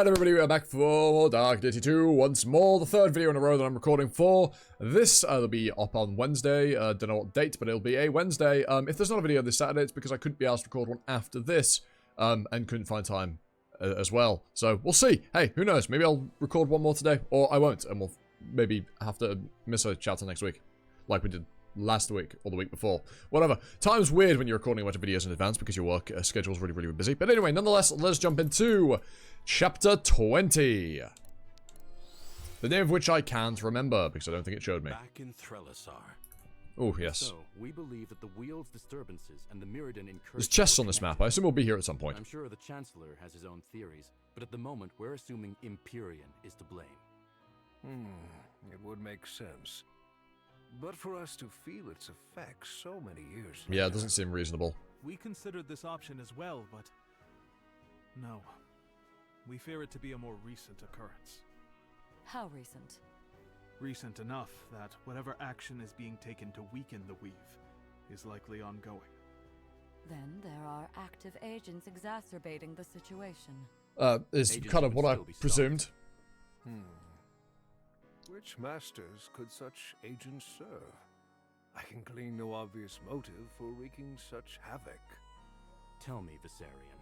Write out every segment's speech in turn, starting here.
Alright everybody, we are back for Dark Deity 2 once more, the third video in a row that I'm recording for. This will be up on Wednesday, don't know what date, but it'll be a Wednesday. If there's not a video this Saturday, it's because I couldn't be asked to record one after this, and couldn't find time as well. So, we'll see. Hey, who knows, maybe I'll record one more today, or I won't, and we'll maybe have to miss a chapter next week, like we did last week or the week before. Whatever. Time's weird when you're recording a bunch of videos in advance because your work schedule's really busy. But anyway, nonetheless, let's jump into Chapter 20. The name of which I can't remember because I don't think it showed me. Back in Threlisar. Oh, yes. So, we believe that the wheel's disturbances and the Mirrodin incursion. There's chests on this map. I assume we'll be here at some point. I'm sure the Chancellor has his own theories, but at the moment we're assuming Empyrean is to blame. It would make sense. But for us to feel its effects so many years Yeah, it doesn't seem reasonable. We considered this option as well, but no. We fear it to be a more recent occurrence. How recent? Recent enough that whatever action is being taken to weaken the weave is likely ongoing. Then there are active agents exacerbating the situation. Is Agents kind of would what I still be presumed. Which masters could such agents serve? I can glean no obvious motive for wreaking such havoc. Tell me, Viserion.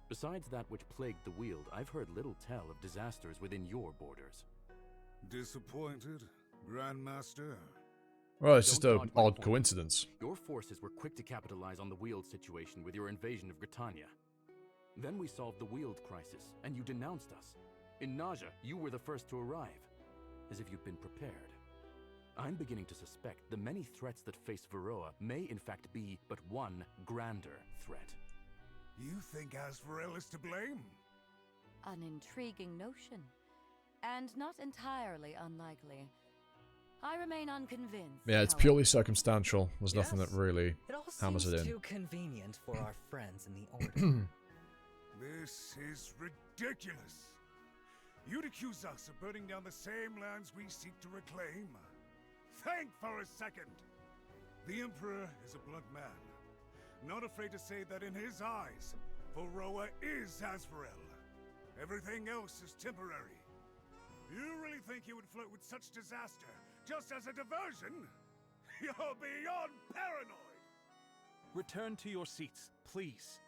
Besides that which plagued the Weald, I've heard little tell of disasters within your borders. Disappointed, Grandmaster? Well, it's just Don't an dodge my odd point. coincidence. Your forces were quick to capitalize on the Weald situation with your invasion of Britannia. Then we solved the Weald crisis, and you denounced us. In Naja, you were the first to arrive. As if you'd been prepared. I'm beginning to suspect the many threats that face Varroa may in fact be but one grander threat. You think Asvarel is to blame? An intriguing notion, and not entirely unlikely. I remain unconvinced. Yeah, it's however. purely circumstantial. There's nothing that Yes. really It all hammers seems it in. too convenient for our friends in the Order. This is ridiculous. You'd accuse us of burning down the same lands we seek to reclaim? Think for a second. The Emperor is a blunt man, not afraid to say that in his eyes, Varroa is Asvarel. Everything else is temporary. You really think he would flirt with such disaster just as a diversion? You're beyond paranoid! Return to your seats, please.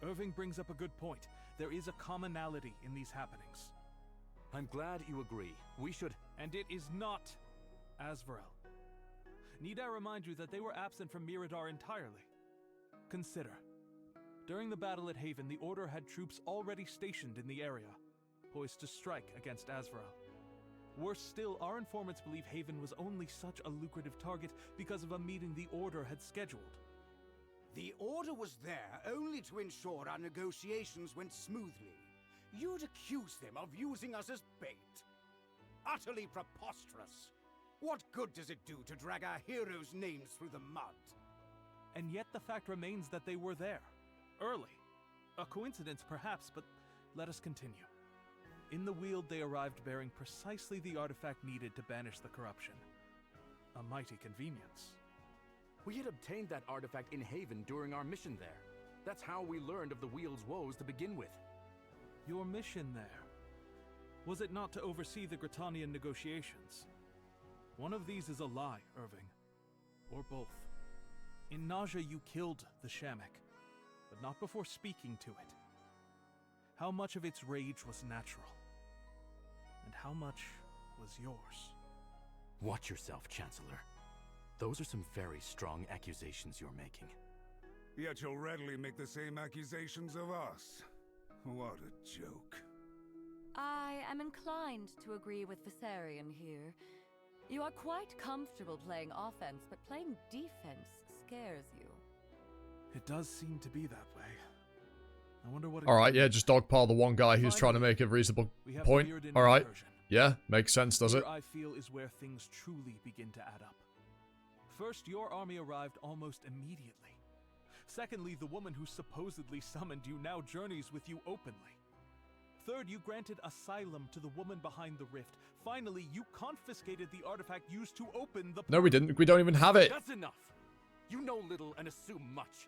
Irving brings up a good point. There is a commonality in these happenings. I'm glad you agree. We should... And it is not Asvarel. Need I remind you that they were absent from Miradar entirely? Consider. During the battle at Haven, the Order had troops already stationed in the area, poised to strike against Asvarel. Worse still, our informants believe Haven was only such a lucrative target because of a meeting the Order had scheduled. The Order was there only to ensure our negotiations went smoothly. You'd accuse them of using us as bait. Utterly preposterous. What good does it do to drag our heroes' names through the mud? And yet the fact remains that they were there, early. A coincidence perhaps, but let us continue. In the Weald they arrived bearing precisely the artifact needed to banish the corruption. A mighty convenience. We had obtained that artifact in Haven during our mission there. That's how we learned of the Weald's woes to begin with. Your mission there, was it not to oversee the Gratanian negotiations? One of these is a lie, Irving. Or both. In Naja you killed the Shamek, but not before speaking to it. How much of its rage was natural? And how much was yours? Watch yourself, Chancellor. Those are some very strong accusations you're making. Yet you'll readily make the same accusations of us. What a joke. I am inclined to agree with Viserion here. You are quite comfortable playing offense, but playing defense scares you. It does seem to be that way. I wonder what. Alright, yeah, just dogpile the one guy who's trying to make a reasonable We have point. the Mirrodin Alright. incursion. Yeah, makes sense, does it? Here I feel is where things truly begin to add up. First, your army arrived almost immediately. Secondly, the woman who supposedly summoned you now journeys with you openly. Third, you granted asylum to the woman behind the rift. Finally, you confiscated the artifact used to open the... No, we didn't. We don't even have it. That's enough! You know little and assume much.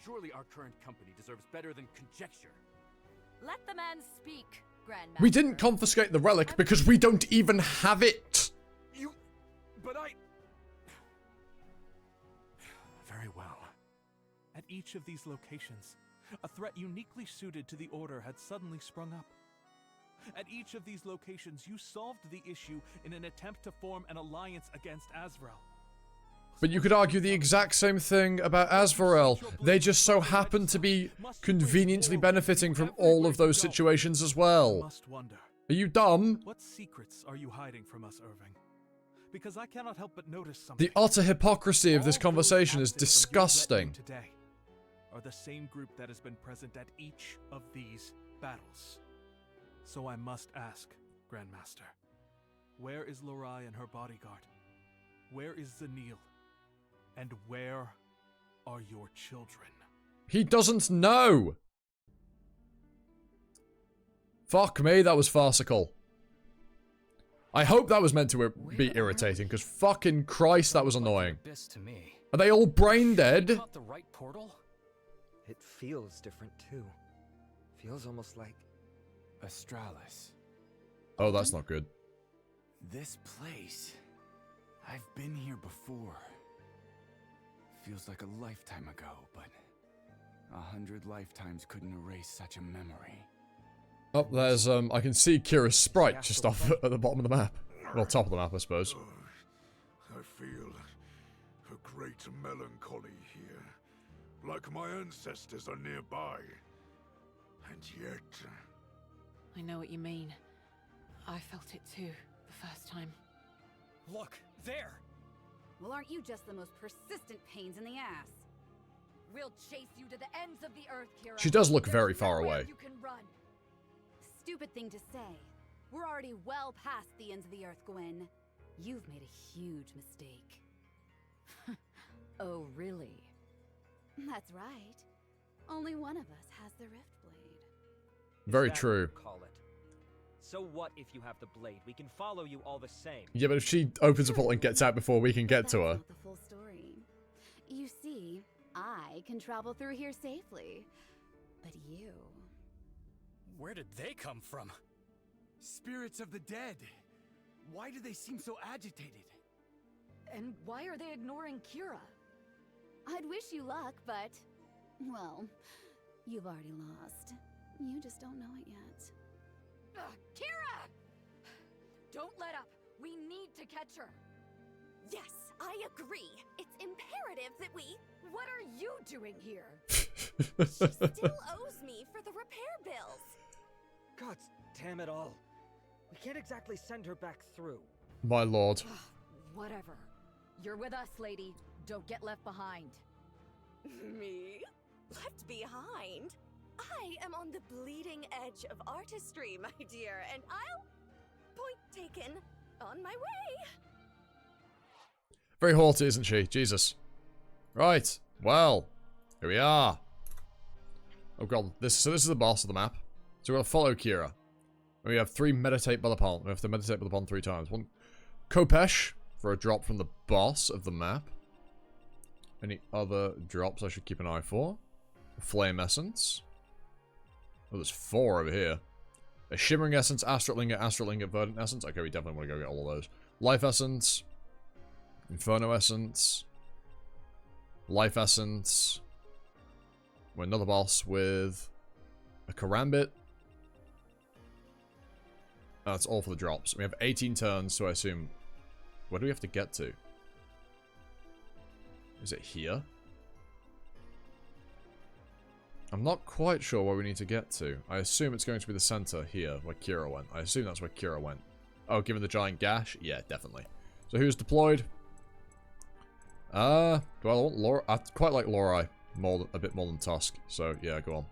Surely our current company deserves better than conjecture. Let the man speak, Grandmaster. We didn't confiscate the relic because we don't even have it. But I... Very well. At each of these locations, a threat uniquely suited to the Order had suddenly sprung up. At each of these locations, you solved the issue in an attempt to form an alliance against Azrael. But you could argue the exact same thing about Azrael. They just so happen to be conveniently benefiting from all of those situations as well. Must wonder, Are you dumb? what secrets are you hiding from us, Irving? Because I cannot help but notice something. The utter hypocrisy of this All those conversation is absent from your disgusting. retinue today are the same group that has been present at each of these battles. So I must ask, Grandmaster, where is Lorai and her bodyguard? Where is Zanil? And where are your children? He doesn't know. Fuck me, that was farcical. I hope that was meant to be irritating, because fucking Christ, that was annoying. To me. Are they all brain dead? Not the right portal? It feels different too. Feels almost like Astralis. Oh, that's not good. This place. I've been here before. Feels like a lifetime ago, but 100 lifetimes couldn't erase such a memory. Oh, there's, I can see Kira's sprite just off at the bottom of the map. Well, top of the map, I suppose. I feel a great melancholy here, like my ancestors are nearby. And yet... I know what you mean. I felt it too, the first time. Look, there! Well, aren't you just the most persistent pains in the ass? We'll chase you to the ends of the earth, Kira. She does look There's very far nowhere away. You can run. Stupid thing to say. We're already well past the ends of the earth, Gwen. You've made a huge mistake. Oh, really? That's right. Only one of us has the Rift Blade. Very Is that true. what you call it? So what if you have the blade? We can follow you all the same. Yeah, but if she opens a portal and gets out before we can get to her. That's not the full story. You see, I can travel through here safely. But you... Where did they come from? Spirits of the dead. Why do they seem so agitated? And why are they ignoring Kira? I'd wish you luck, but... Well, you've already lost. You just don't know it yet. Kira! Don't let up. We need to catch her. Yes, I agree. It's imperative that we... What are you doing here? She still owes me for the repair bills. God damn it all. We can't exactly send her back through. My lord. Whatever. You're with us, lady. Don't get left behind. Me? Left behind? I am on the bleeding edge of artistry, my dear, and I'll... Point taken. On my way. Very haughty, isn't she? Jesus. Right. Well. Here we are. Oh god. So this is the boss of the map. So we're going to follow Kira. We have 3 meditate by the pond. We have to meditate by the pond 3 times. 1 Kopesh for a drop from the boss of the map. Any other drops I should keep an eye for? Flame Essence. Oh, there's 4 over here. A Shimmering Essence, Astral Ingot, Verdant Essence. Okay, we definitely want to go get all of those. Life Essence. Inferno Essence. Life Essence. We're another boss with a Karambit. That's all for the drops. We have 18 turns, so I assume... Where do we have to get to? Is it here? I'm not quite sure where we need to get to. I assume it's going to be the center here, where Kira went. I assume that's where Kira went. Oh, given the giant gash? Yeah, definitely. So who's deployed? Do I want Laura? I quite like Lorai a bit more than Tusk. So, yeah, go on.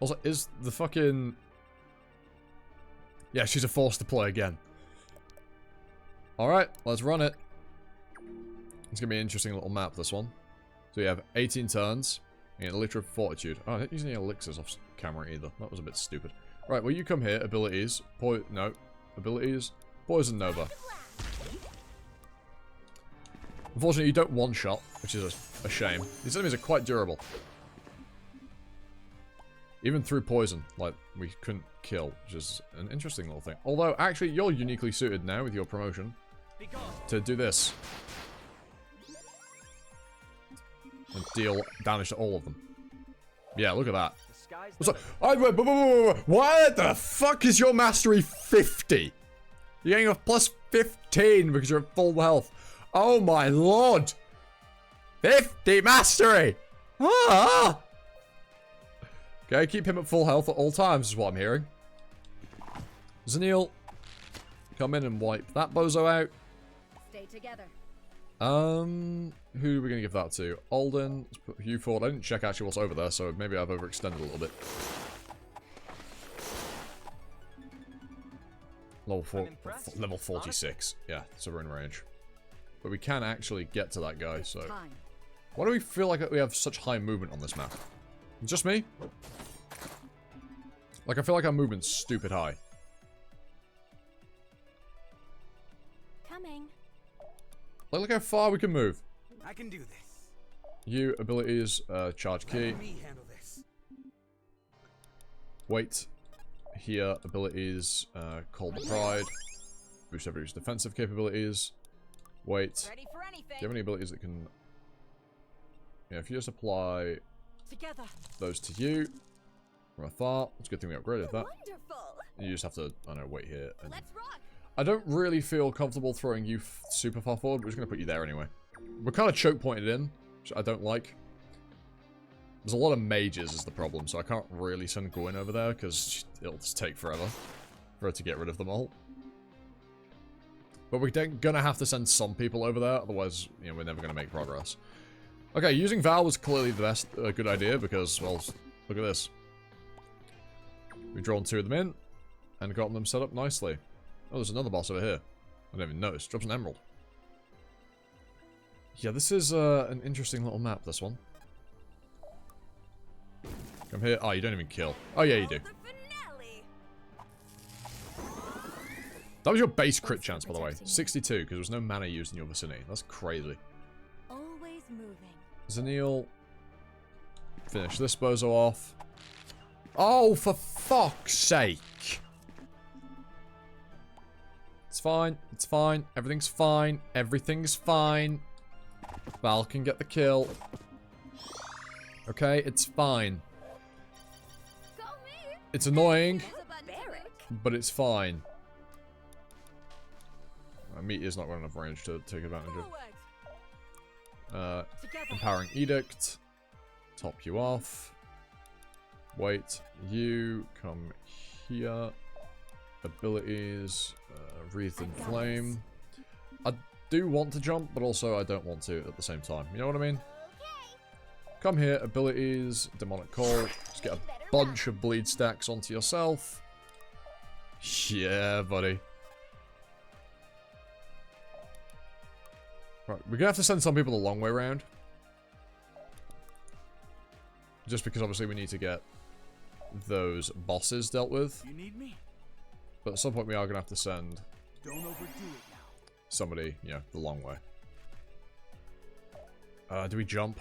Also, is the fucking... Yeah, she's a force deploy again. Alright, let's run it. It's going to be an interesting little map, this one. So you have 18 turns. You get Elixir of Fortitude. Oh, I didn't use any elixirs off camera either. That was a bit stupid. Right, well, you come here. Abilities. No. Abilities. Poison Nova. Unfortunately, you don't one-shot, which is a shame. These enemies are quite durable. Even through poison, like, we couldn't kill, which is an interesting little thing. Although, actually, you're uniquely suited now with your promotion to do this. And deal damage to all of them. Yeah, look at that. What's up? Why the fuck is your mastery 50? You're getting a plus 15 because you're at full health. Oh my lord! 50 mastery! Ah! Okay, keep him at full health at all times is what I'm hearing. Zanil, come in and wipe that bozo out. Stay together. Who are we gonna give that to? Alden, let's put you forward. I didn't check actually what's over there, so maybe I've overextended a little bit. Level 46. Yeah, so we're in range. But we can actually get to that guy, so... Why do we feel like we have such high movement on this map? Just me? Like, I feel like our movement's stupid high. Coming. Like, look how far we can move. I can do this. You, abilities, charge key. Let me handle this. Wait. Here, abilities, Cold Pride. Boost everybody's defensive capabilities. Wait. Ready for anything. Do you have any abilities that can... Yeah, if you just apply Together. those to you from afar, it's a good thing we upgraded that. Wonderful. You just have to, I don't know, wait here. And Let's rock. I don't really feel comfortable throwing you super far forward. We're just going to put you there anyway. We're kind of choke pointed in, which I don't like. There's a lot of mages is the problem, so I can't really send Gwyn over there because it'll just take forever for her to get rid of them all. But we're gonna have to send some people over there, otherwise, you know, we're never gonna make progress. Okay, using Val was clearly the best, good idea because, well, look at this. We've drawn 2 of them in and gotten them set up nicely. Oh, there's another boss over here. I didn't even notice. Drops an emerald. Yeah, this is an interesting little map, this one. Come here. Oh, you don't even kill. Oh, yeah, you do. That was your base crit chance, by the way. 62, because there was no mana used in your vicinity. That's crazy. Always moving. Zanil. Finish this bozo off. Oh, for fuck's sake. It's fine. It's fine. Everything's fine. Everything's fine. Val can get the kill. Okay, it's fine. It's annoying, but it's fine. Meteor's not got enough range to take advantage of. Empowering Edict. Top you off. Wait, you come here. Abilities. Wreathed in Flame. I do want to jump, but also I don't want to at the same time. You know what I mean? Come here, abilities, Demonic Call. Just get a bunch of bleed stacks onto yourself. Yeah, buddy. Right, we're gonna have to send some people the long way around. Just because obviously we need to get those bosses dealt with. You need me? But at some point we are gonna have to send Don't overdo it now. somebody, you know, the long way. Do we jump?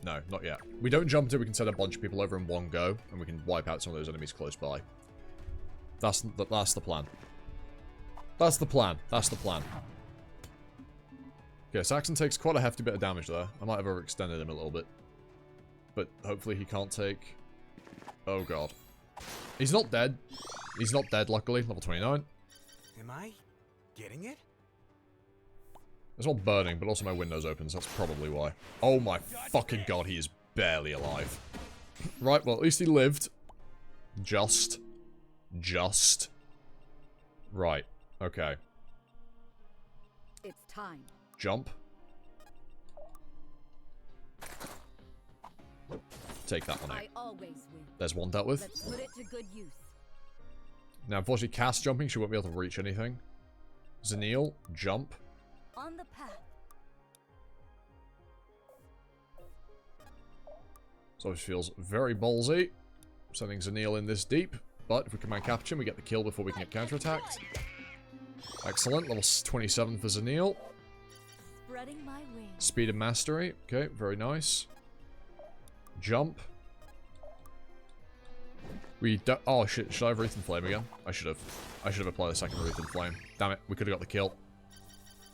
No, not yet. We don't jump until we can send a bunch of people over in one go, and we can wipe out some of those enemies close by. That's the plan. That's the plan. That's the plan. Okay, Saxon takes quite a hefty bit of damage there. I might have overextended him a little bit. But hopefully he can't take... Oh god. He's not dead. He's not dead, luckily. Level 29. Am I getting it? It's all burning, but also my window's open, so that's probably why. Oh my fucking god, he is barely alive. Right, well, at least he lived. Just. Right, okay. It's time. Jump. Take that one out. I always win. There's one dealt with. Let's put it to good use. Now, unfortunately, cast jumping, she won't be able to reach anything. Zanil, jump. On the path. So it feels very ballsy. Sending Zanil in this deep. But if we command capture him, we get the kill before we can get counterattacked. Excellent. Level 27 for Zanil. Spreading my wings. Speed and mastery. Okay, very nice. Jump. We don't... Oh, shit. Should I have Wreath and Flame again? I should have. I should have applied a second Wreath and Flame. Damn it. We could have got the kill.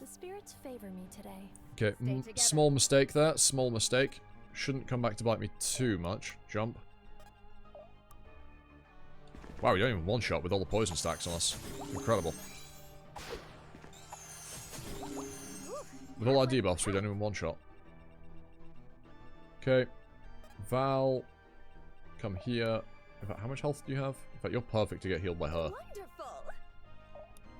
The spirits favor me today. Okay. Small mistake there. Small mistake. Shouldn't come back to bite me too much. Jump. Wow, we don't even one-shot with all the poison stacks on us. Incredible. With all our debuffs, we don't even one-shot. Okay. Val. Come here. In fact, how much health do you have? In fact, you're perfect to get healed by her. Wonderful.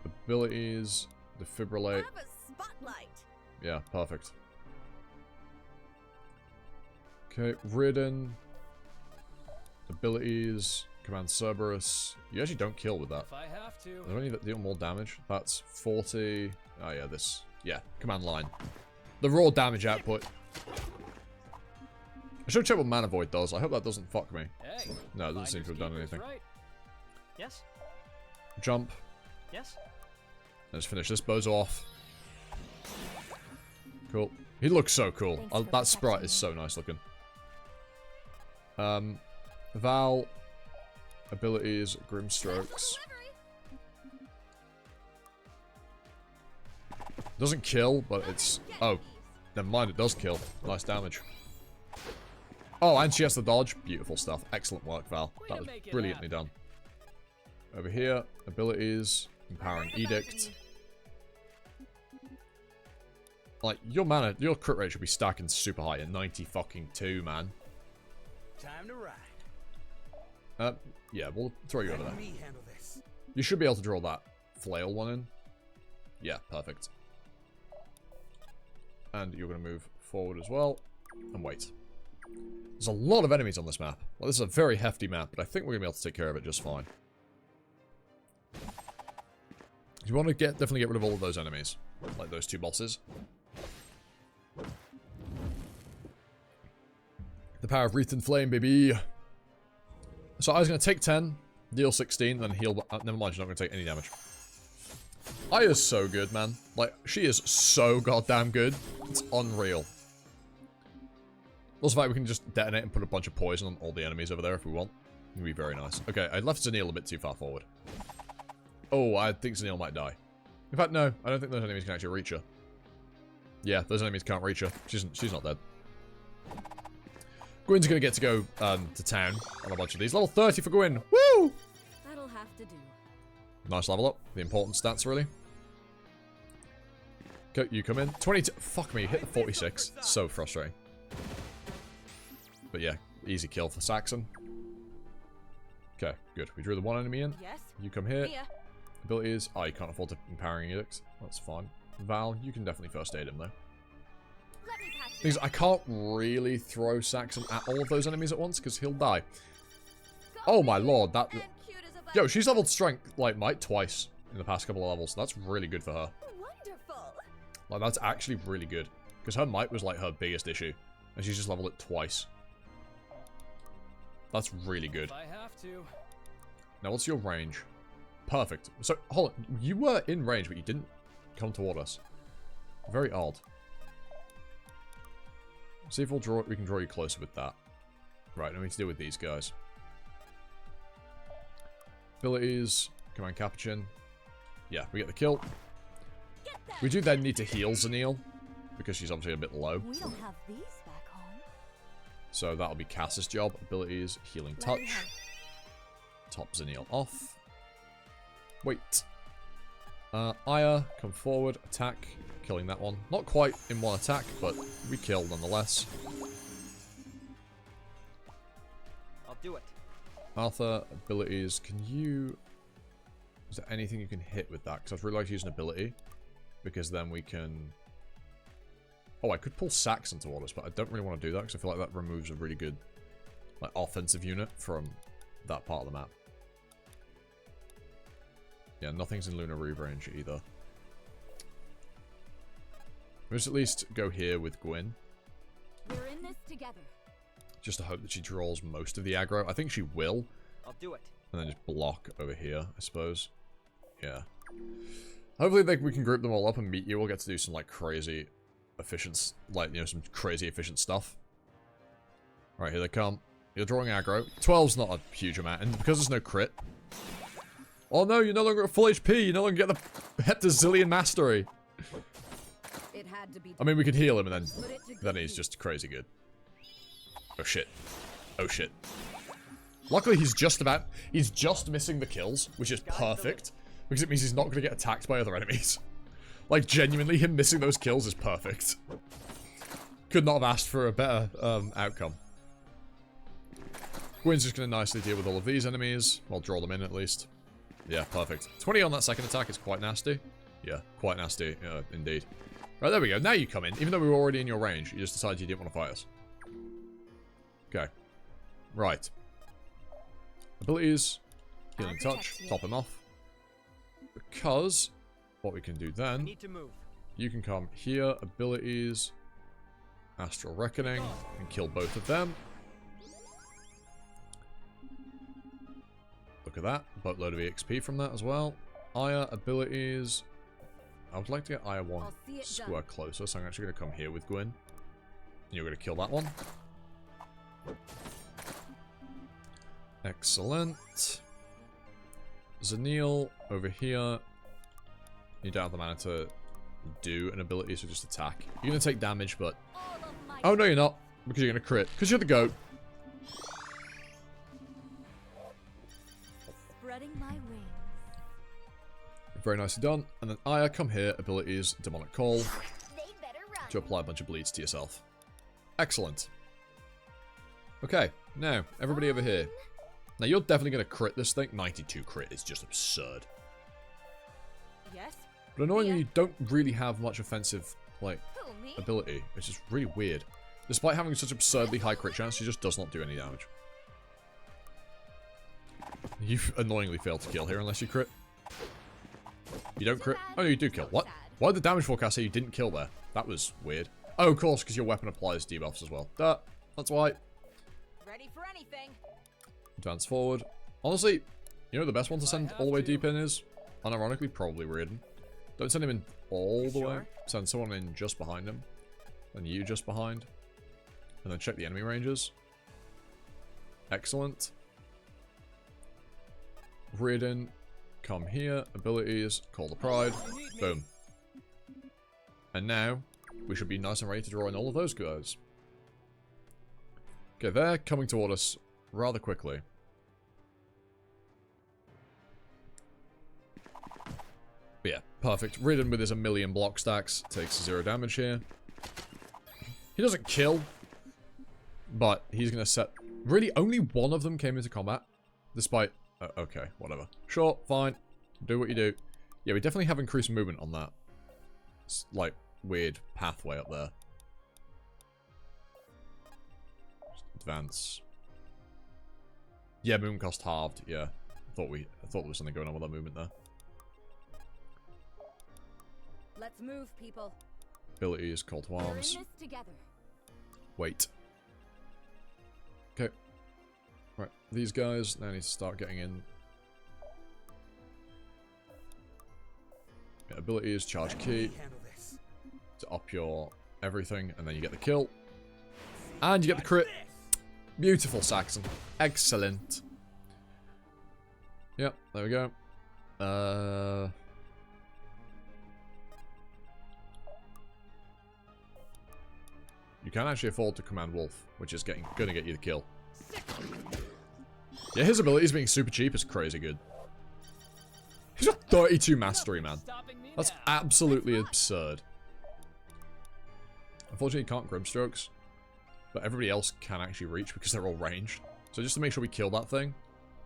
Abilities. Defibrillate. Have a spotlight. Yeah, perfect. Okay, Ridden. Abilities. Command Cerberus. You actually don't kill with that. If I have to. They're only that deal more damage. That's 40. Oh yeah, this. Yeah, command line. The raw damage output. I should check what Mana Void does. I hope that doesn't fuck me. Hey, No, it doesn't seem to have done anything. right. Yes? Jump. Yes? Let's finish this bozo off. Cool. He looks so cool. That sprite is so nice looking. Val. Abilities. Grimstrokes. Doesn't kill, but it's... Oh. Never mind, it does kill. Nice damage. Oh, and she has the dodge. Beautiful stuff. Excellent work, Val. That was brilliantly done. Over here, abilities. Empowering Edict. Like, your mana, your crit rate should be stacking super high at 90 fucking 2, man. Time to ride. Yeah, we'll throw you over there. Let me handle this. You should be able to draw that flail one in. Yeah, perfect. And you're going to move forward as well. And wait. There's a lot of enemies on this map. Well, this is a very hefty map, but I think we're going to be able to take care of it just fine. You want to definitely get rid of all of those enemies. Like those two bosses. The power of Wreath and Flame, baby. So I was going to take 10, deal 16, then heal... never mind, she's not going to take any damage. Aya is so good, man. Like, she is so goddamn good. It's unreal. Also, we can just detonate and put a bunch of poison on all the enemies over there if we want. It would be very nice. Okay, I left Zanil a bit too far forward. Oh, I think Zanil might die. In fact, no. I don't think those enemies can actually reach her. Yeah, those enemies can't reach her. She's not dead. Gwyn's gonna get to go to town on a bunch of these. Level 30 for Gwyn. Woo! That'll have to do. Nice level up. The important stats, really. Okay, you come in. 22. Fuck me, hit the 46. So frustrating. But yeah, easy kill for Saxon. Okay, good. We drew the one enemy in. Yes. You come here. Here. Abilities. Oh, you can't afford to Empowering Edict. That's fine. Val, you can definitely first aid him, though. Things I can't really throw Saxon at all of those enemies at once, because he'll die. Oh my lord, that... Yo, she's leveled strength, like, might twice in the past couple of levels. That's really good for her. Wonderful. Like, that's actually really good. Because her might was, like, her biggest issue. And she's just leveled it twice. That's really good. If I have to. Now, what's your range? Perfect. So, hold on. You were in range, but you didn't come toward us. Very odd. See if we can draw you closer with that. Right, now we need to deal with these guys. Abilities. Command Capuchin. Yeah, we get the kill. We do then need to heal Zanil, because she's obviously a bit low. We don't have these back home. So that'll be Cass's job. Abilities, Healing Touch. Top Zanil off. Wait. Aya, come forward, attack. Killing that one. Not quite in one attack, but we kill nonetheless. I'll do it. Arthur, abilities. Can you... Is there anything you can hit with that? Because I'd really like to use an ability. Because then we can... Oh, I could pull Saxon toward us, but I don't really want to do that because I feel like that removes a really good like offensive unit from that part of the map. Yeah, nothing's in Lunar Reeve range either. Let's at least go here with Gwyn. We're in this together. Just to hope that she draws most of the aggro. I think she will. I'll do it. And then just block over here, I suppose. Yeah. Hopefully we can group them all up and meet you. We'll get to do some like crazy efficient, like, you know, some crazy efficient stuff. Right, here they come. You're drawing aggro. 12's not a huge amount, and because there's no crit. Oh no, you're no longer at full HP. You no longer get the Heptazillion Mastery. It had to be. I mean, we could heal him, and then he's just crazy good. Oh shit. Oh shit. Luckily, he's just missing the kills, which is perfect. Because it means he's not going to get attacked by other enemies. Like, genuinely, him missing those kills is perfect. Could not have asked for a better outcome. Gwyn's just going to nicely deal with all of these enemies. Well, draw them in, at least. Yeah, perfect. 20 on that second attack is quite nasty. Yeah, quite nasty, indeed. Right, there we go. Now you come in. Even though we were already in your range, you just decided you didn't want to fight us. Okay. Right. Abilities. Healing Touch. Top him off. Because what we can do then, you can come here, abilities, Astral Reckoning, and kill both of them. Look at that, boatload of EXP from that as well. Aya, abilities. I would like to get Aya 1 square closer, so I'm actually going to come here with Gwyn. And you're going to kill that one. Excellent. Zanil over here. You don't have the mana to do an ability, so just attack. You're going to take damage, but... Oh, no, you're not. Because you're going to crit. Because you're the goat. Spreading my wings. Very nicely done. And then Aya, come here. Abilities, Demonic Call. To apply a bunch of bleeds to yourself. Excellent. Okay, now, everybody over here. Now, you're definitely going to crit this thing. 92 crit is just absurd. Yes. But annoyingly, you don't really have much offensive, like, ability, which is really weird. Despite having such absurdly high crit chance, she just does not do any damage. You annoyingly fail to kill here unless you crit. You don't crit. Oh, you do kill. What? Why did the damage forecast say you didn't kill there? That was weird. Oh, of course, because your weapon applies debuffs as well. Duh. That's why. Ready for anything. Advance forward. Honestly, you know the best one to send all the way deep in is? Unironically, probably Reardon. Don't send him in all the way. Send someone in just behind him. And you just behind. And then check the enemy ranges. Excellent. Reardon, come here. Abilities, Call the Pride. Boom. And now, we should be nice and ready to draw in all of those guys. Okay, they're coming toward us rather quickly. But yeah, perfect. Ridden with his 1,000,000 block stacks takes 0 damage here. He doesn't kill, but he's going to set... Really, only one of them came into combat, despite... okay, whatever. Sure, fine. Do what you do. Yeah, we definitely have increased movement on that. It's like weird pathway up there. Just advance. Yeah, movement cost halved. Yeah, I thought there was something going on with that movement there. Let's move, people. Abilities, Call to Arms. We're in this together. Wait. Okay. Right, these guys now need to start getting in. Yeah, abilities, charge key. To up your everything, and then you get the kill. And you get the crit. Beautiful, Saxon. Excellent. Yep, there we go. You can actually afford to command Wolf, which is gonna get you the kill. Yeah, his abilities being super cheap is crazy good. He's got 32 mastery, man. That's absolutely absurd. Unfortunately, he can't Grimstrokes, but everybody else can actually reach because they're all ranged. So just to make sure we kill that thing,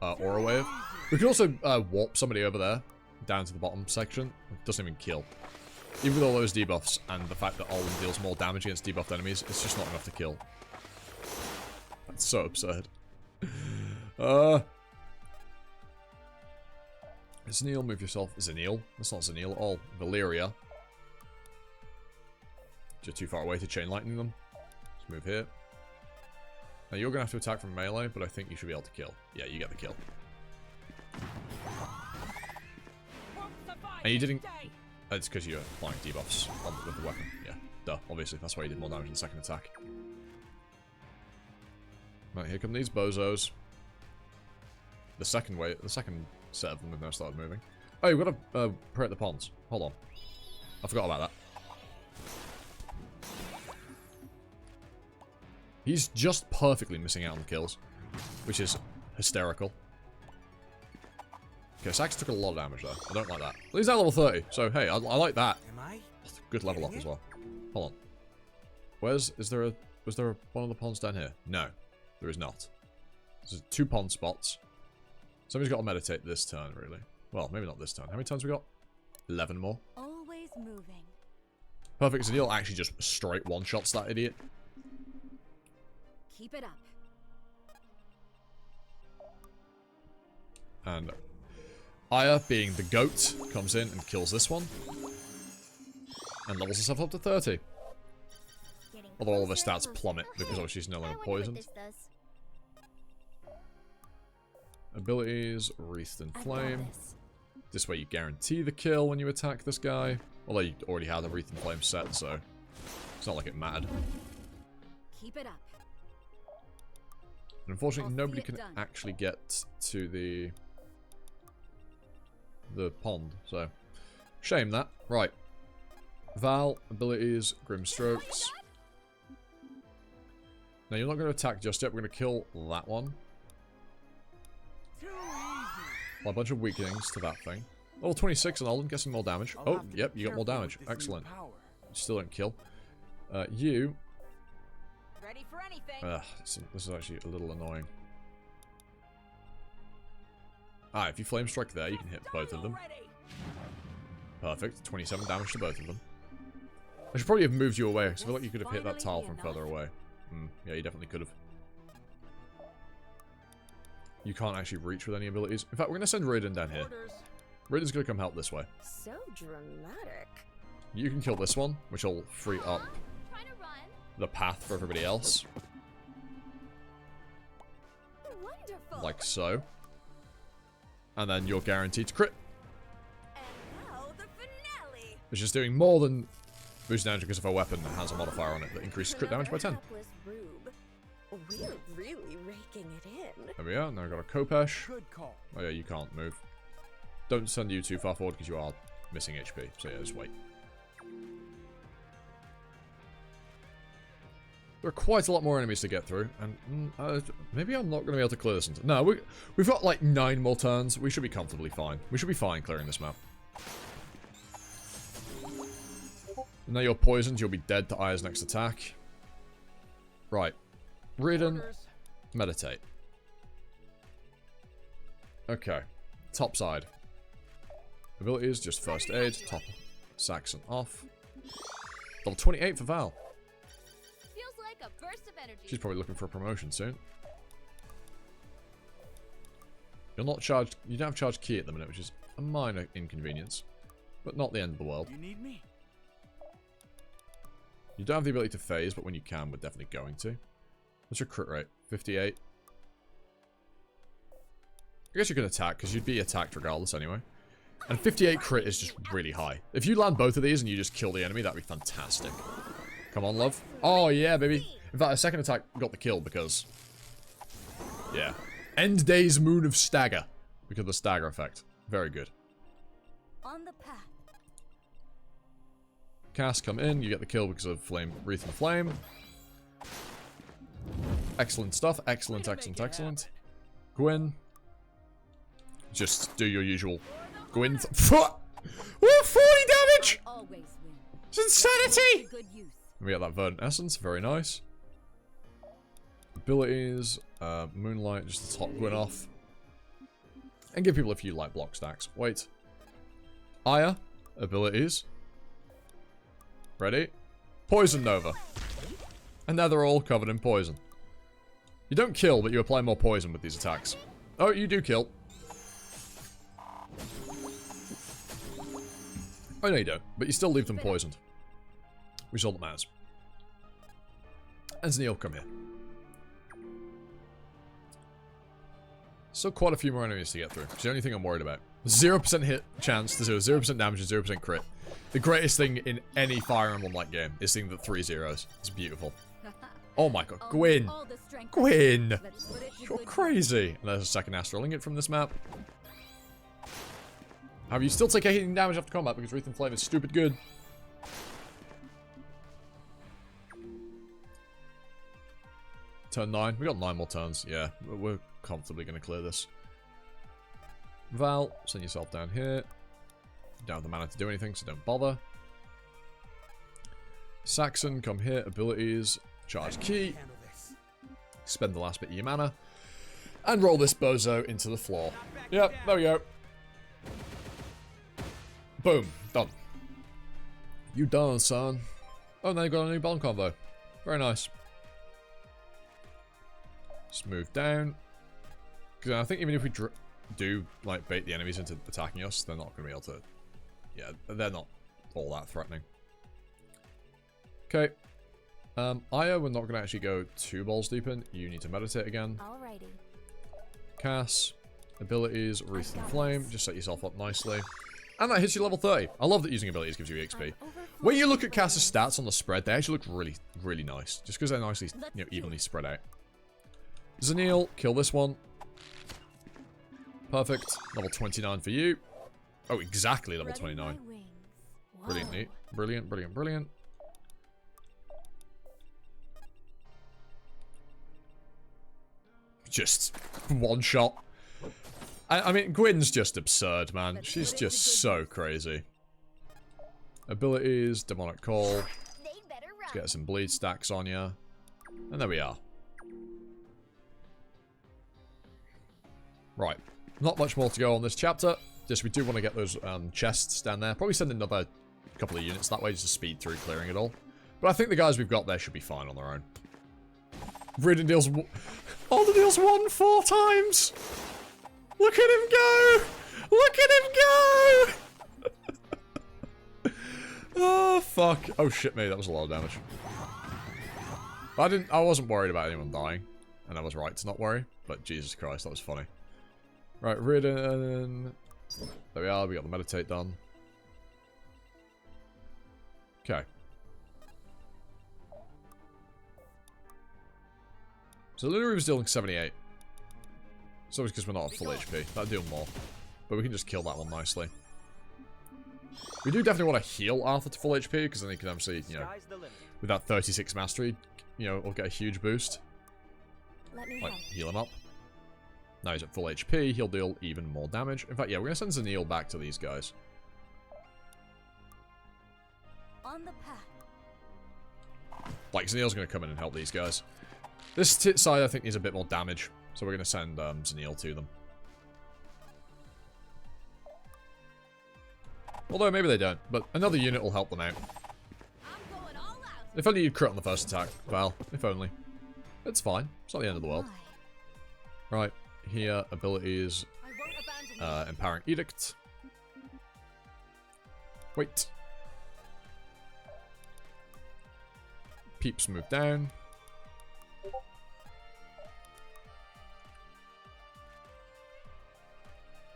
Aura Wave. We can also warp somebody over there, down to the bottom section. It doesn't even kill. Even with all those debuffs and the fact that Olin deals more damage against debuffed enemies, it's just not enough to kill. That's so absurd. Zanil, move yourself. Zanil? That's not Zanil at all. Valyria. You're too far away to chain lightning them. Let's move here. Now you're going to have to attack from melee, but I think you should be able to kill. Yeah, you get the kill. And you didn't... It's because you're applying debuffs with the weapon. Yeah, duh. Obviously, that's why you did more damage in the second attack. Right, here come these bozos. The second set of them have now started moving. Oh, you've got to create the ponds. Hold on. I forgot about that. He's just perfectly missing out on the kills, which is hysterical. Okay, Sax took a lot of damage though. I don't like that. Well, he's at level 30, so hey, I like that. That's a good level up as well. Hold on. Was there one of the ponds down here? No, there is not. There's 2 pond spots. Somebody's got to meditate this turn, really. Well, maybe not this turn. How many turns we got? 11 more. Always moving. Perfect, so Neil actually just straight one-shots that idiot. Keep it up. And Aya, being the goat, comes in and kills this one. And levels herself up to 30. Although all of her stats plummet because obviously she's no longer poisoned. Abilities, Wreathed in Flame. This way you guarantee the kill when you attack this guy. Although you already had a Wreathed in Flame set, so it's not like it mattered. Keep it up. And unfortunately, nobody can actually get to the pond, so shame that. Right. Val, abilities, Grim Strokes. Now you're not going to attack just yet. We're going to kill that one. Well, a bunch of weakenings to that thing. Level 26 and Alden, guessing more damage. Oh, yep, you got more damage. Excellent. Still don't kill. You. Ready for anything. This is actually a little annoying. Ah, if you flame strike there, you can hit both of them. Perfect. 27 damage to both of them. I should probably have moved you away, because I feel like you could have hit that tile from further away. Yeah, you definitely could have. You can't actually reach with any abilities. In fact, we're going to send Raiden down here. Raiden's going to come help this way. So dramatic. You can kill this one, which will free up the path for everybody else. Wonderful. Like so. And then you're guaranteed to crit. And now the finale. Which is doing more than boost damage because of a weapon that has a modifier on it that increases crit damage by 10. We're really raking it in. There we are. Now we've got a Kopesh. Good call. Oh yeah, you can't move. Don't send you too far forward because you are missing HP. So yeah, just wait. There are quite a lot more enemies to get through, and maybe I'm not going to be able to clear this. No, we've got like 9 more turns. We should be comfortably fine. We should be fine clearing this map. Now you're poisoned. You'll be dead to Aya's next attack. Right. Raiden, meditate. Okay. Top side. Abilities, just first aid. Top Saxon off. Level 28 for Val. Feels like a burst of energy. She's probably looking for a promotion soon. You're not charged. You don't have charged key at the minute, which is a minor inconvenience, but not the end of the world. You need me? You don't have the ability to phase, but when you can, we're definitely going to. What's your crit rate? 58. I guess you can attack, because you'd be attacked regardless anyway. And 58 crit is just really high. If you land both of these and you just kill the enemy, that'd be fantastic. Come on, love. Oh, yeah, baby. In fact, a second attack got the kill because... yeah. End Days Moon of Stagger. Because of the stagger effect. Very good. On the path. Cast, come in. You get the kill because of Flame, Wreath and Flame. Excellent stuff. Excellent, excellent, excellent. Gwyn. Just do your usual Gwyn. What? 40 damage! It's insanity! We got that Verdant Essence. Very nice. Abilities. Moonlight. Just to top Gwyn off. And give people a few light block stacks. Wait. Aya. Abilities. Ready? Poison Nova. And now they're all covered in poison. You don't kill, but you apply more poison with these attacks. Oh, you do kill. Oh, no, you don't. But you still leave them poisoned. Which is all that matters. And Neil, come here. Still quite a few more enemies to get through. It's the only thing I'm worried about. 0% hit chance to 0% damage and 0% crit. The greatest thing in any Fire Emblem-like game is seeing the 3 zeros. It's beautiful. Oh my god, Gwyn! Gwyn! You're crazy! And there's a second astral ingot from this map. However, you still take 18 damage after combat because Wreath and Flame is stupid good. Turn 9. We got 9 more turns. Yeah, we're comfortably going to clear this. Val, send yourself down here. You don't have the mana to do anything, so don't bother. Saxon, come here. Abilities. Charge key. Spend the last bit of your mana. And roll this bozo into the floor. Yep, there we go. Boom. Done. You done, son. Oh, and they got a new bomb combo. Very nice. Just move down. Because I think even if we do, like, bait the enemies into attacking us, they're not going to be able to... Yeah, they're not all that threatening. Okay. Aya, we're not going to actually go 2 balls deep in. You need to meditate again. Alrighty. Cass. Abilities, Wreath and Flame. Just set yourself up nicely. And that hits you level 30. I love that using abilities gives you XP. When you look at Cass's stats on the spread, they actually look really, really nice. Just because they're nicely, you know, evenly spread out. Zanil, kill this one. Perfect. Level 29 for you. Oh, exactly level 29. Brilliant, neat. Brilliant, brilliant, brilliant. Just one shot. I mean, Gwyn's just absurd, man. She's just so crazy. Abilities, Demonic Call. Let's get some bleed stacks on you. And there we are. Right. Not much more to go on this chapter. Just we do want to get those chests down there. Probably send another couple of units that way just to speed through clearing it all. But I think the guys we've got there should be fine on their own. Ridden deals... Alden deals 1 4 times! Look at him go! Look at him go! Oh, fuck. Oh, shit me. That was a lot of damage. I wasn't worried about anyone dying. And I was right to not worry. But Jesus Christ, that was funny. Right, Ridden. There we are. We got the meditate done. Okay. So Lunary was dealing 78. It's always because we're not at full HP. That'll do more. But we can just kill that one nicely. We do definitely want to heal Arthur to full HP, because then he can obviously, you know, with that 36 mastery, you know, we'll get a huge boost. Like, heal him up. Now he's at full HP, he'll deal even more damage. In fact, yeah, we're going to send Zanil back to these guys. On the path. Like, Zanil's going to come in and help these guys. This side, I think, needs a bit more damage. So we're going to send Zanil to them. Although, maybe they don't. But another unit will help them out. If only you'd crit on the first attack, Val. If only. It's fine. It's not the end of the world. Right. Here, abilities. Empowering Edict. Wait. Peeps move down.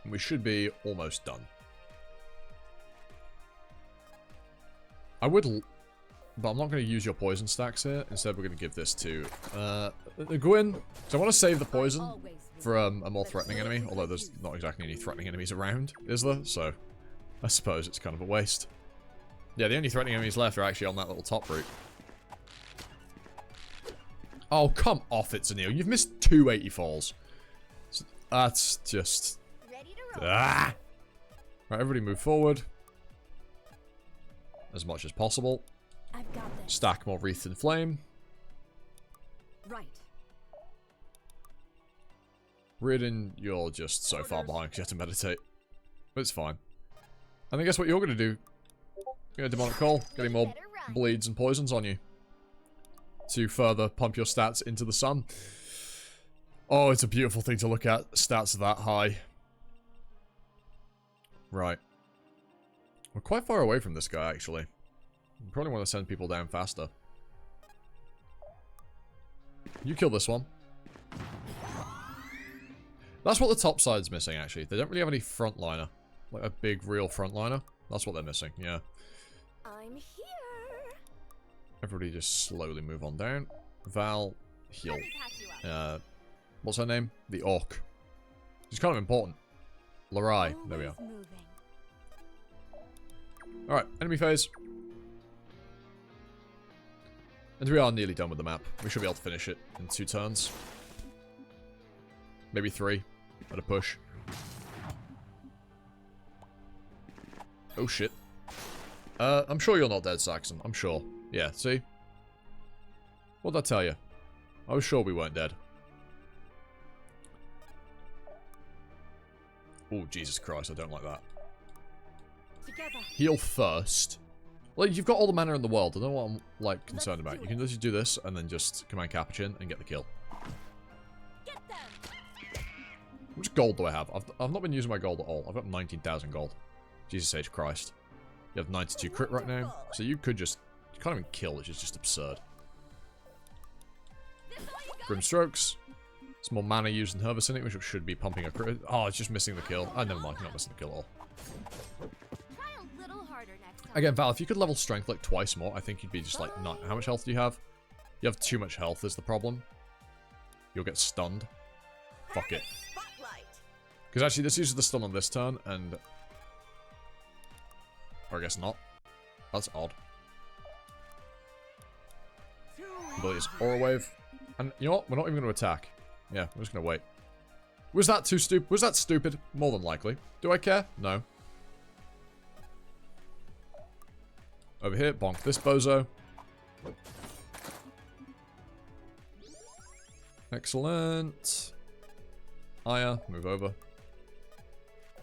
We should be almost done. I would... But I'm not going to use your poison stacks here. Instead, we're going to give this to Gwyn. So I want to save the poison for a more threatening enemy. Although there's not exactly any threatening enemies around, is there? So I suppose it's kind of a waste. Yeah, the only threatening enemies left are actually on that little top route. Oh, come off it, Zanil. You've missed 2 80 falls. So that's just... Ah! Right, everybody move forward. As much as possible. I've got this. Stack more Wreath and Flame. Right. Ridden, you're just so far behind because you have to meditate. But it's fine. And then guess what you're going to do? You're going to Demonic Call. Getting more bleeds and poisons on you. To further pump your stats into the sun. Oh, it's a beautiful thing to look at. Stats that high. Right. We're quite far away from this guy, actually. We probably want to send people down faster. You kill this one. That's what the top side's missing, actually. They don't really have any frontliner. Like a big, real frontliner. That's what they're missing, yeah. I'm here. Everybody just slowly move on down. Val, heal. What's her name? The Orc. She's kind of important. Larai. There we are. Alright, enemy phase. And we are nearly done with the map. We should be able to finish it in 2 turns. Maybe 3 at a push. Oh shit. I'm sure you're not dead, Saxon. I'm sure. Yeah, see? What'd I tell you? I was sure we weren't dead. Oh, Jesus Christ, I don't like that. Together. Heal first. Like, you've got all the mana in the world. I don't know what I'm, like, concerned about. You can just do this and then just command Capuchin and get the kill. Get them. How much gold do I have? I've not been using my gold at all. I've got 19,000 gold. Jesus H. Christ. You have 92 crit right now. So you could just... You can't even kill, which is just absurd. Grim Strokes. It's more mana used in her vicinity, which should be pumping a crit. Oh, it's just missing the kill. Oh, never mind. You're not missing the kill at all. Again, Val, if you could level strength like twice more, I think you'd be just like, not. How much health do you have? You have too much health is the problem. You'll get stunned. Fuck it. Because actually, this uses the stun on this turn, and... Or I guess not. That's odd. Ability is Aura Wave. And you know what? We're not even going to attack. Yeah, we're just going to wait. Was that too stupid? Was that stupid? More than likely. Do I care? No. Over here, bonk this bozo. Excellent. Aya, move over.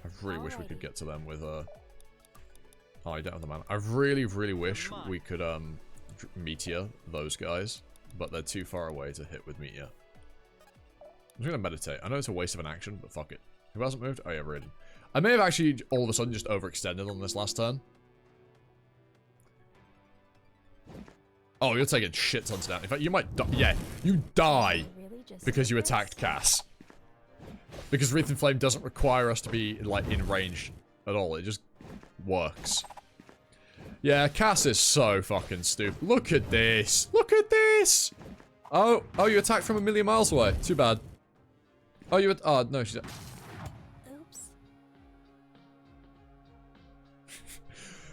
I really wish we could get to them with Oh, you don't have the mana. I really, really wish we could meteor those guys, but they're too far away to hit with meteor. I'm just gonna meditate. I know it's a waste of an action, but fuck it. Who hasn't moved? Oh yeah, Raiden. I may have actually all of a sudden just overextended on this last turn. Oh, you're taking shit tons down. In fact, you might die. Yeah, you die because you attacked Cass. Because Wreath and Flame doesn't require us to be, like, in range at all. It just works. Yeah, Cass is so fucking stupid. Look at this. Look at this. Oh, you attacked from a million miles away. Too bad. Oh, you... Oh, no, she's... Oops.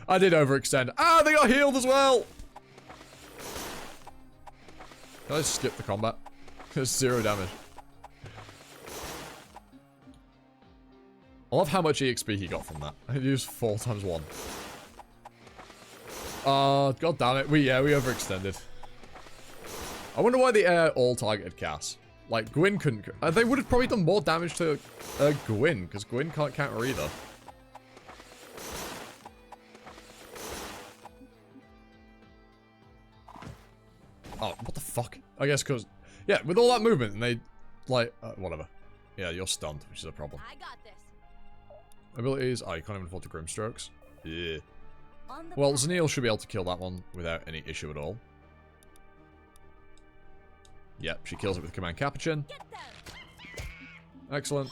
I did overextend. Ah, they got healed as well. Can I just skip the combat? It's 0 damage. I love how much EXP he got from that. I used 4 times 1. God damn it. We overextended. I wonder why the air all targeted Cass. Like, Gwyn couldn't... they would have probably done more damage to Gwyn, because Gwyn can't counter either. Oh, what the fuck? I guess because... Yeah, with all that movement, and they... Like, whatever. Yeah, you're stunned, which is a problem. I got this. Abilities... Oh, you can't even afford to Grim Strokes. Yeah. Well, Zaniel should be able to kill that one without any issue at all. Yep, she kills it with Command Capuchin. Excellent.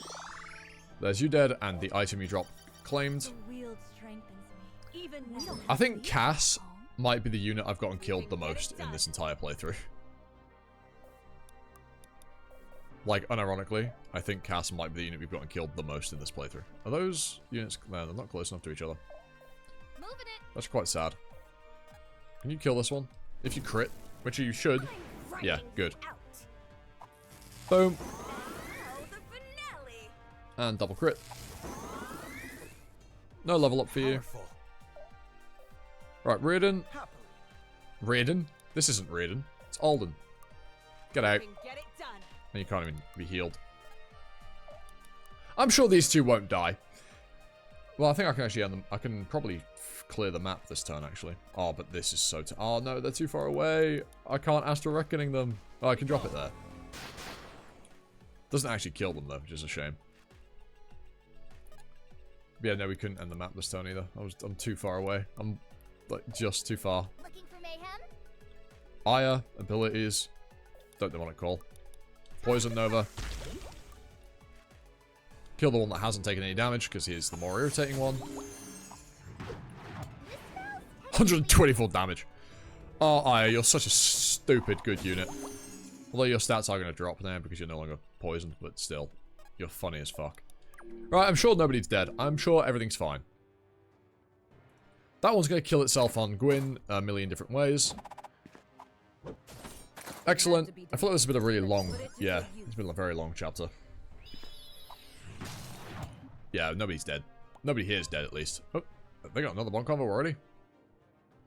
There's you dead, and the item you drop claimed. I think Cass might be the unit I've gotten killed the most in this entire playthrough. Like, unironically, I think Cass might be the unit we've gotten killed the most in this playthrough. Are those units... No, they're not close enough to each other. That's quite sad. Can you kill this one? If you crit, which you should. Yeah, good. Boom. And double crit. No level up for you. Right, Raiden. Raiden? This isn't Raiden. It's Alden. Get out. And you can't even be healed. I'm sure these two won't die. Well, I think I can actually end them. I can probably clear the map this turn, actually. Oh, but this is so... Oh, no, they're too far away. I can't Astral Reckoning them. Oh, I can drop it there. Doesn't actually kill them, though, which is a shame. Yeah, no, we couldn't end the map this turn, either. I'm too far away. I'm, like, just too far. Looking for mayhem? Aya, abilities. Don't know what I call. Poison Nova. Kill the one that hasn't taken any damage, because he's the more irritating one. 124 damage. Oh, Aya, you're such a stupid good unit. Although your stats are going to drop now because you're no longer poisoned, but still. You're funny as fuck. Right, I'm sure nobody's dead. I'm sure everything's fine. That one's going to kill itself on Gwyn a million different ways. Excellent. I feel like this has been a really long... Yeah, it's been a very long chapter. Yeah, nobody's dead. Nobody here is dead, at least. Oh, they got another one combo already?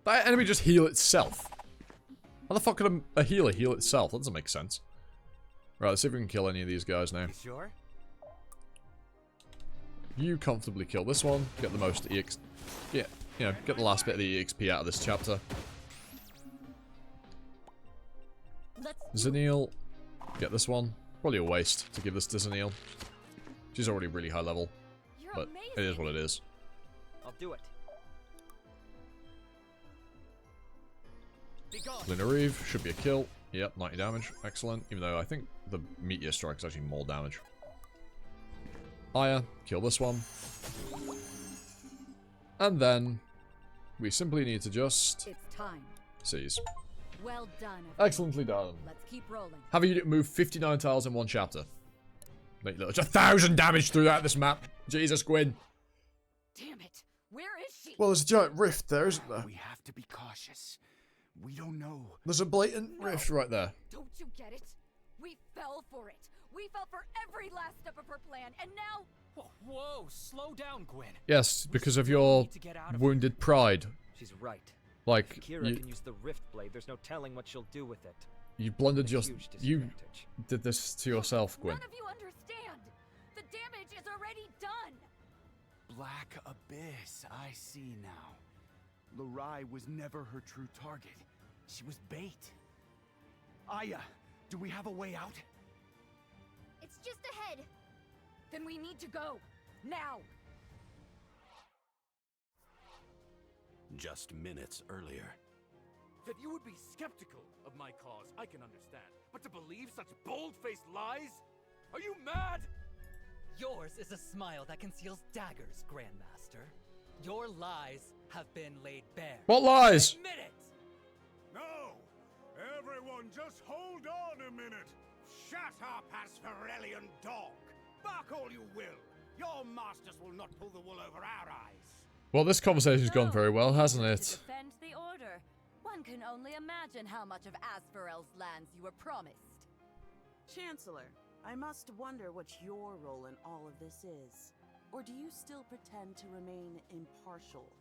That enemy just heal itself. How the fuck could a healer heal itself? That doesn't make sense. Right, let's see if we can kill any of these guys now. Sure. You comfortably kill this one. Get the most EX... Yeah, you know, get the last bit of the EXP out of this chapter. Zenil. Get this one. Probably a waste to give this to Zenil. She's already really high level. But it is what it is. I'll do it. Lunar Reeve should be a kill. Yep, 90 damage. Excellent. Even though I think the Meteor Strike is actually more damage. Aya, kill this one. And then we simply need to just It's time. seize. Well done. Excellently done. Let's keep rolling. Have a unit move 59 tiles in one chapter. Make little 1,000 damage throughout this map. Jesus, Gwyn. Damn it. Where is she? Well, there's a giant rift there, isn't there? We have to be cautious. We don't know. There's a blatant rift right there. Don't you get it? We fell for it. We fell for every last step of her plan, and now... Whoa, slow down, Gwyn. Yes, because of your wounded pride. She's right. Like, if Kira can use the Rift Blade, there's no telling what she'll do with it. You blundered your... Huge You disadvantage. did this to yourself, Gwyn. None of you understand. The damage is already done. Black Abyss, I see now. Lurai was never her true target. She was bait. Aya, do we have a way out? It's just ahead. Then we need to go. Now. Just minutes earlier. That you would be skeptical of my cause, I can understand. But to believe such bold-faced lies? Are you mad? Yours is a smile that conceals daggers, Grandmaster. Your lies have been laid bare. What lies? Admit it! No! Everyone, just hold on a minute! Shut up, Asperellian dog! Bark all you will! Your masters will not pull the wool over our eyes! Well, this conversation's gone very well, hasn't To it? defend the Order. One can only imagine how much of Asferel's lands you were promised. Chancellor, I must wonder what your role in all of this is. Or do you still pretend to remain impartial?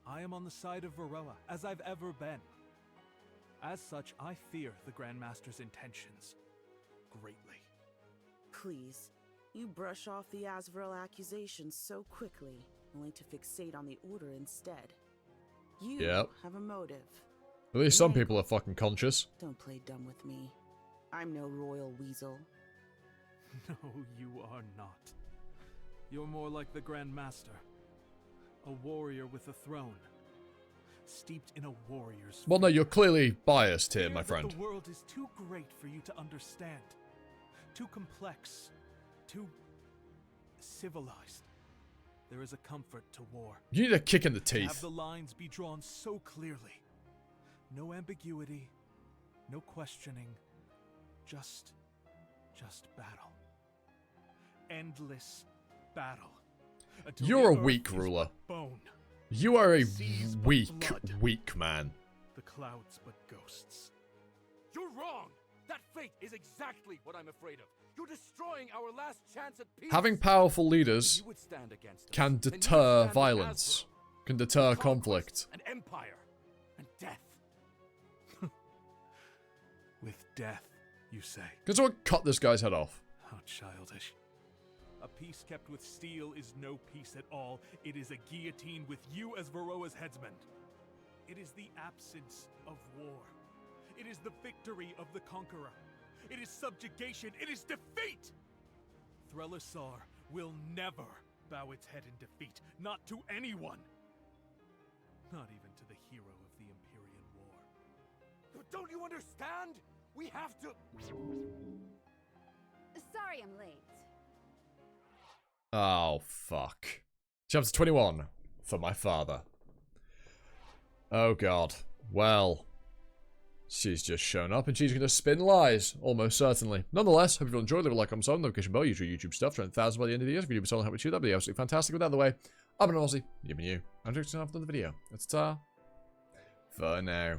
I am on the side of Varroa, as I've ever been. As such, I fear the Grandmaster's intentions greatly. Please, you brush off the Asverel accusations so quickly, only to fixate on the Order instead. You have a motive. At least some people are fucking conscious. Don't play dumb with me. I'm no royal weasel. No, you are not. You're more like the Grandmaster. A warrior with a throne. Steeped in a warrior's... Well, no, you're clearly biased here, my friend. The world is too great for you to understand. Too complex. Too... civilized. There is a comfort to war. You need a kick in the To teeth. have the lines be drawn so clearly. No ambiguity. No questioning. Just battle. Endless battle. Until You're a the earth weak is ruler. but bone. You are a Seas but weak, blood. weak man. The clouds but ghosts. You're wrong! That fate is exactly what I'm afraid of. You're destroying our last chance at peace. Having powerful If leaders you would stand against us, can then you would deter stand with violence, Asriel. can deter Conquest, conflict. An empire. And death. With death, you say. Can someone cut this guy's head off? How childish. A peace kept with steel is no peace at all. It is a guillotine with you as Varroa's headsman. It is the absence of war. It is the victory of the conqueror. It is subjugation. It is defeat! Threlisar will never bow its head in defeat. Not to anyone. Not even to the hero of the Empyrean War. Don't you understand? We have to... Sorry I'm late. Oh, fuck. Chapter 21. For my father. Oh, God. Well. She's just shown up and she's going to spin lies, almost certainly. Nonetheless, hope you've enjoyed. Leave a like, comment, subscribe, notification bell, usual YouTube stuff. 1,000 by the end of the year. If you do someone help with you, that'd be absolutely fantastic. With that out of the way, I've been Aussie, you've been you. I'm doing another video. That's ta for now.